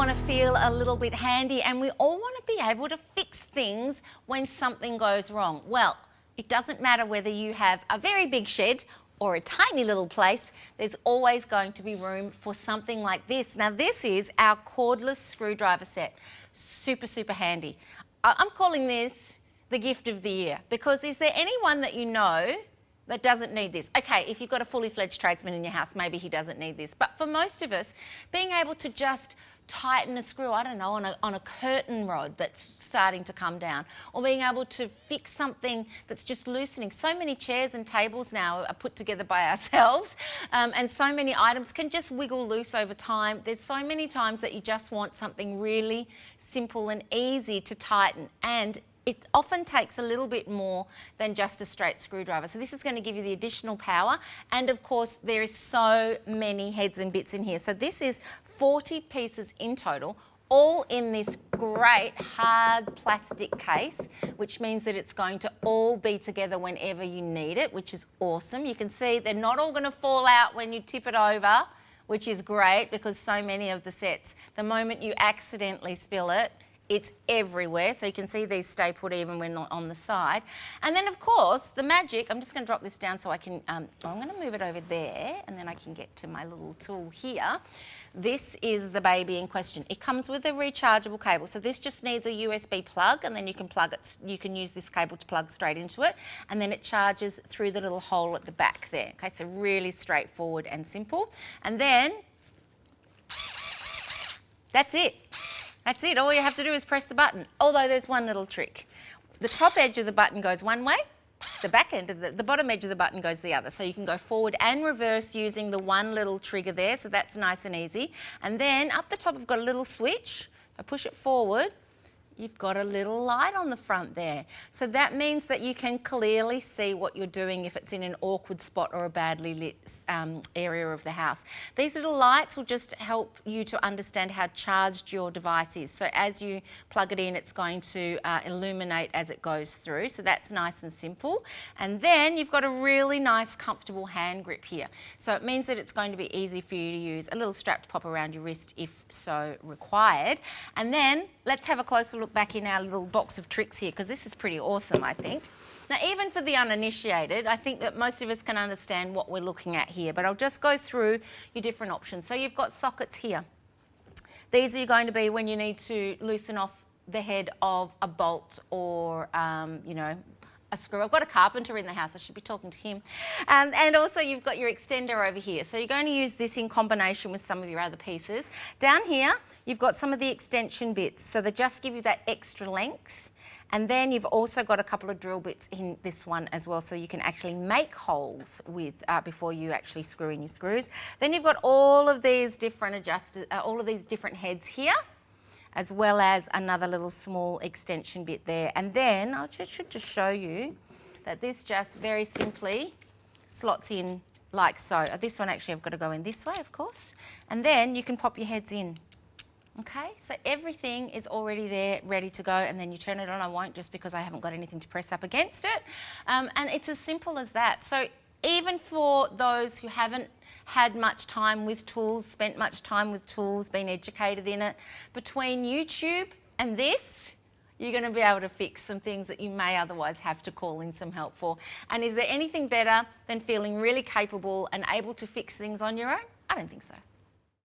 want to feel a little bit handy, and we all want to be able to fix things when something goes wrong. Well, it doesn't matter whether you have a very big shed or a tiny little place, there's always going to be room for something like this. Now, this is our cordless screwdriver set. Super, super handy. I'm calling this the gift of the year, because is there anyone that you know that doesn't need this? Okay, if you've got a fully fledged tradesman in your house, maybe he doesn't need this. But for most of us, being able to just tighten a screw, I don't know, on a curtain rod that's starting to come down, or being able to fix something that's just loosening. So many chairs and tables now are put together by ourselves, and so many items can just wiggle loose over time. There's so many times that you just want something really simple and easy to tighten, and it often takes a little bit more than just a straight screwdriver. So this is going to give you the additional power. And of course, there is so many heads and bits in here. So this is 40 pieces in total, all in this great hard plastic case, which means that it's going to all be together whenever you need it, which is awesome. You can see they're not all going to fall out when you tip it over, which is great, because so many of the sets, the moment you accidentally spill it, it's everywhere. So you can see these stay put even when not on the side. And then of course, the magic, I'm just going to drop this down so I can, I'm going to move it over there, and then I can get to my little tool here. This is the baby in question. It comes with a rechargeable cable. So this just needs a USB plug, and then you can plug it, you can use this cable to plug straight into it, and then it charges through the little hole at the back there. Okay, so really straightforward and simple. And then that's it. That's it. All you have to do is press the button. Although there's one little trick. The top edge of the button goes one way, the back end of the bottom edge of the button goes the other. So you can go forward and reverse using the one little trigger there. So that's nice and easy. And then up the top, I've got a little switch. If I push it forward, you've got a little light on the front there. So that means that you can clearly see what you're doing if it's in an awkward spot or a badly lit area of the house. These little lights will just help you to understand how charged your device is. So as you plug it in, it's going to illuminate as it goes through. So that's nice and simple. And then you've got a really nice, comfortable hand grip here. So it means that it's going to be easy for you to use. A little strap to pop around your wrist if so required. And then let's have a closer look back in our little box of tricks here, because this is pretty awesome, I think. Now, even for the uninitiated, I think that most of us can understand what we're looking at here, but I'll just go through your different options. So you've got sockets here. These are going to be when you need to loosen off the head of a bolt or, you know, a screw. I've got a carpenter in the house, I should be talking to him. And also you've got your extender over here. So you're going to use this in combination with some of your other pieces. Down here, you've got some of the extension bits. So they just give you that extra length. And then you've also got a couple of drill bits in this one as well, so you can actually make holes with before you actually screw in your screws. Then you've got all of these different all of these different heads here, as well as another little small extension bit there. And then I should just show you that this just very simply slots in like so. This one actually I've got to go in this way, of course. And then you can pop your heads in. Okay, so everything is already there, ready to go, and then you turn it on. I won't, just because I haven't got anything to press up against it. And it's as simple as that. So even for those who haven't had much time with tools, spent much time with tools, been educated in it, between YouTube and this, you're going to be able to fix some things that you may otherwise have to call in some help for. And is there anything better than feeling really capable and able to fix things on your own? I don't think so.